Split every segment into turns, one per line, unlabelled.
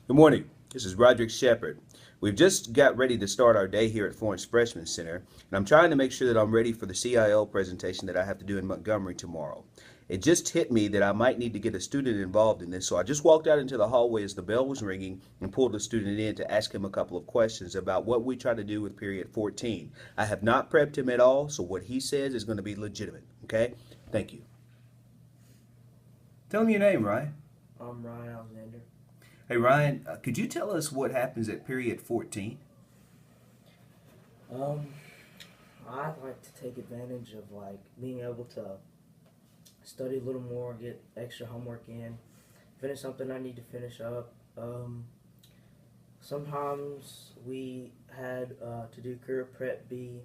Good morning. This is Roderick Shepard. We've just got ready to start our day here at Florence Freshman Center, and I'm trying to make sure that I'm ready for the CIL presentation that I have to do in Montgomery tomorrow. It just hit me that I might need to get a student involved in this, so I just walked out into the hallway as the bell was ringing and pulled a student in to ask him a couple of questions about what we try to do with period 14. I have not prepped him at all, so what he says is going to be legitimate, okay? Thank you. Tell me your name, Ryan.
I'm Ryan Alexander.
Hey Ryan, could you tell us what happens at period 14?
I'd like to take advantage of being able to study a little more, get extra homework in, finish something I need to finish up. Sometimes we had to do career prep B,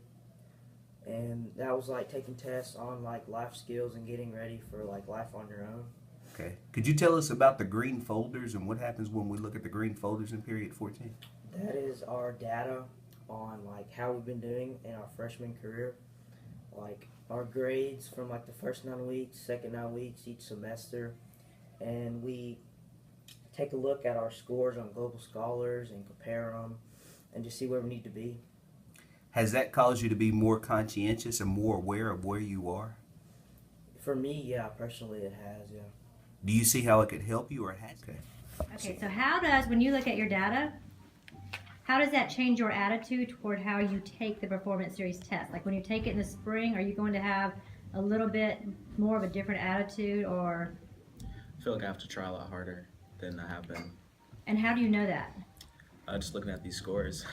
and that was like taking tests on life skills and getting ready for life on your own.
Okay. Could you tell us about the green folders and what happens when we look at the green folders in period 14?
That is our data on how we've been doing in our freshman career. Our grades from the first 9 weeks, second 9 weeks each semester, and we take a look at our scores on Global Scholars and compare them and just see where we need to be.
Has that caused you to be more conscientious and more aware of where you are?
For me, yeah, personally it has, yeah.
Do you see how it could help you or it has?
Okay, so how does, when you look at your data, how does that change your attitude toward how you take the performance series test? Like when you take it in the spring, are you going to have a little bit more of a different attitude, or?
I feel like I have to try a lot harder than I have been.
And how do you know that?
Just looking at these scores.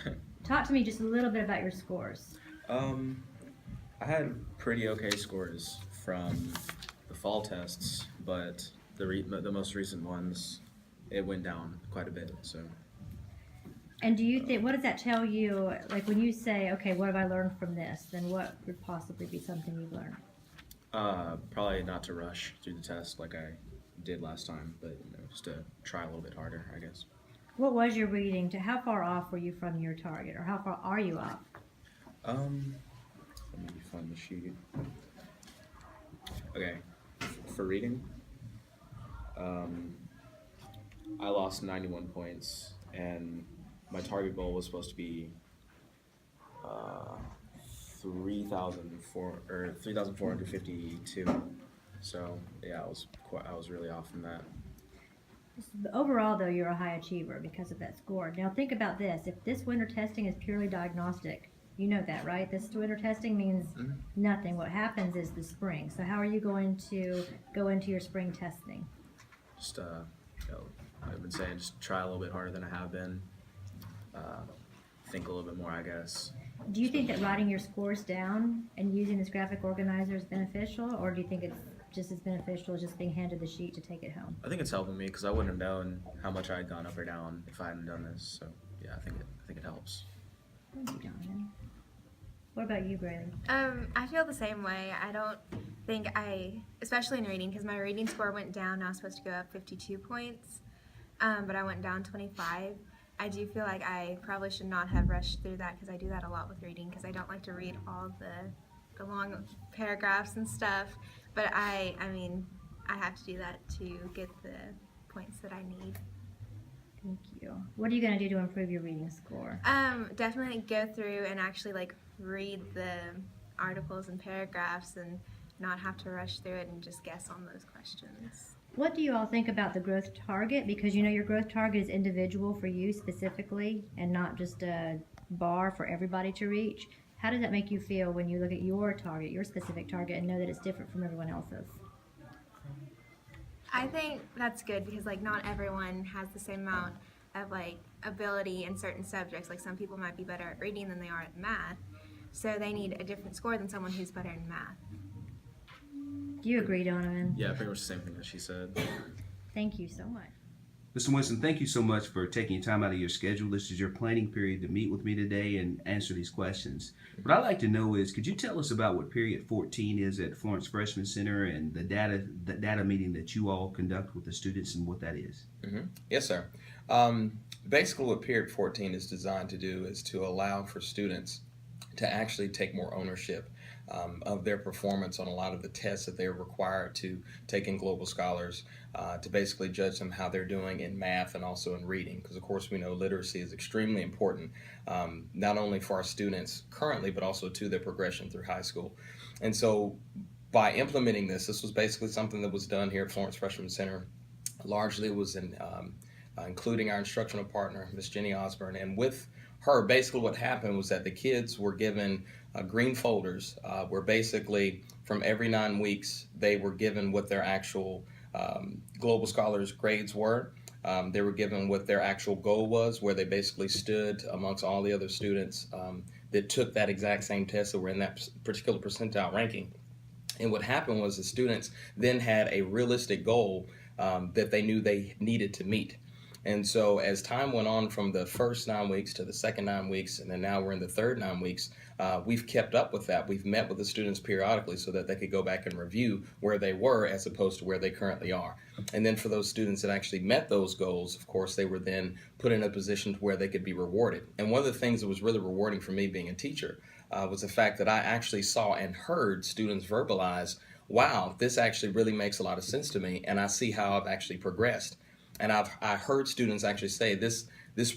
Talk to me just a little bit about your scores.
I had pretty okay scores from the fall tests, but the most recent ones, it went down quite a bit. So.
And do you think, what does that tell you, like when you say, okay, what have I learned from this, then what would possibly be something you've learned?
Probably not to rush through the test like I did last time, but just to try a little bit harder, I guess.
What was your reading? How far off were you from your target, or how far are you off?
Let me find the sheet. Okay, for reading, I lost 91 points, and my target goal was supposed to be 3,452. So yeah, I was really off from that.
Overall, though, you're a high achiever because of that score. Now think about this: if this winter testing is purely diagnostic, you know that, right? This winter testing means nothing. What happens is the spring. So how are you going to go into your spring testing?
Just I've been saying just try a little bit harder than I have been. Think a little bit more, I guess.
Do you think that writing your scores down and using this graphic organizer is beneficial, or do you think it's just as beneficial as just being handed the sheet to take it home?
I think it's helping me because I wouldn't have known how much I had gone up or down if I hadn't done this. So yeah, I think it helps.
Thank you, Donovan. What about you, Braylon?
I feel the same way. I don't think especially in reading, because my reading score went down. I was supposed to go up 52 points, but I went down 25. I do feel like I probably should not have rushed through that because I do that a lot with reading because I don't like to read all the long paragraphs and stuff. But I mean, I have to do that to get the points that I need.
Thank you. What are you going to do to improve your reading score?
Definitely go through and actually read the articles and paragraphs and not have to rush through it and just guess on those questions.
What do you all think about the growth target? Because your growth target is individual for you specifically and not just a bar for everybody to reach. How does that make you feel when you look at your target, your specific target, and know that it's different from everyone else's?
I think that's good because not everyone has the same amount of ability in certain subjects. Some people might be better at reading than they are at math, so they need a different score than someone who's better in math.
Do you agree, Donovan?
Yeah, pretty much the same thing that she said.
Thank you so much.
Mr. Winston, thank you so much for taking time out of your schedule. This is your planning period to meet with me today and answer these questions. What I'd like to know is, could you tell us about what period 14 is at Florence Freshman Center and the data meeting that you all conduct with the students and what that is?
Yes, sir. Basically what period 14 is designed to do is to allow for students to actually take more ownership of their performance on a lot of the tests that they're required to take in Global Scholars to basically judge them how they're doing in math and also in reading. Because, of course, we know literacy is extremely important, not only for our students currently, but also to their progression through high school. And so by implementing this was basically something that was done here at Florence Freshman Center. Largely it was including our instructional partner, Miss Jenny Osborne. And with her, basically what happened was that the kids were given green folders where basically from every 9 weeks they were given what their actual Global Scholars grades were. They were given what their actual goal was, where they basically stood amongst all the other students that took that exact same test that were in that particular percentile ranking. And what happened was the students then had a realistic goal that they knew they needed to meet. And so as time went on from the first 9 weeks to the second 9 weeks, and then now we're in the third 9 weeks, we've kept up with that. We've met with the students periodically so that they could go back and review where they were as opposed to where they currently are. And then for those students that actually met those goals, of course, they were then put in a position where they could be rewarded. And one of the things that was really rewarding for me being a teacher was the fact that I actually saw and heard students verbalize, wow, this actually really makes a lot of sense to me, and I see how I've actually progressed. And I heard students actually say, this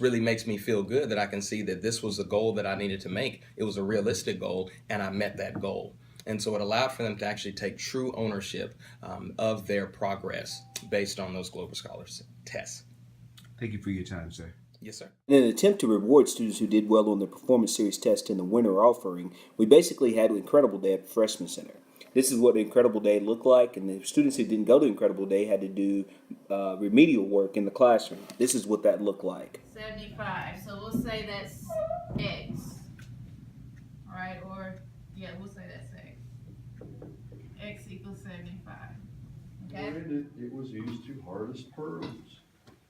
really makes me feel good that I can see that this was the goal that I needed to make. It was a realistic goal, and I met that goal. And so it allowed for them to actually take true ownership of their progress based on those Global Scholars tests.
Thank you for your time, sir.
Yes, sir.
In an attempt to reward students who did well on the Performance Series test in the winter offering, we basically had an Incredible Day at the Freshman Center. This is what the Incredible Day looked like, and the students who didn't go to Incredible Day had to do remedial work in the classroom. This is what that looked like.
75. So we'll say that's X. All right, or yeah, we'll say that's X. X equals 75. Okay.
And it was used to harvest pearls.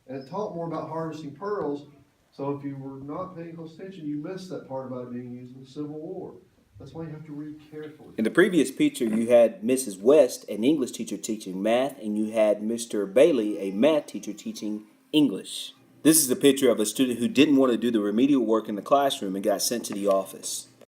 And it taught more about harvesting pearls. So if you were not paying close attention, you missed that part about it being used in the Civil War. That's why you have to read carefully.
In the previous picture, you had Mrs. West, an English teacher, teaching math, and you had Mr. Bailey, a math teacher, teaching English. This is a picture of a student who didn't want to do the remedial work in the classroom and got sent to the office.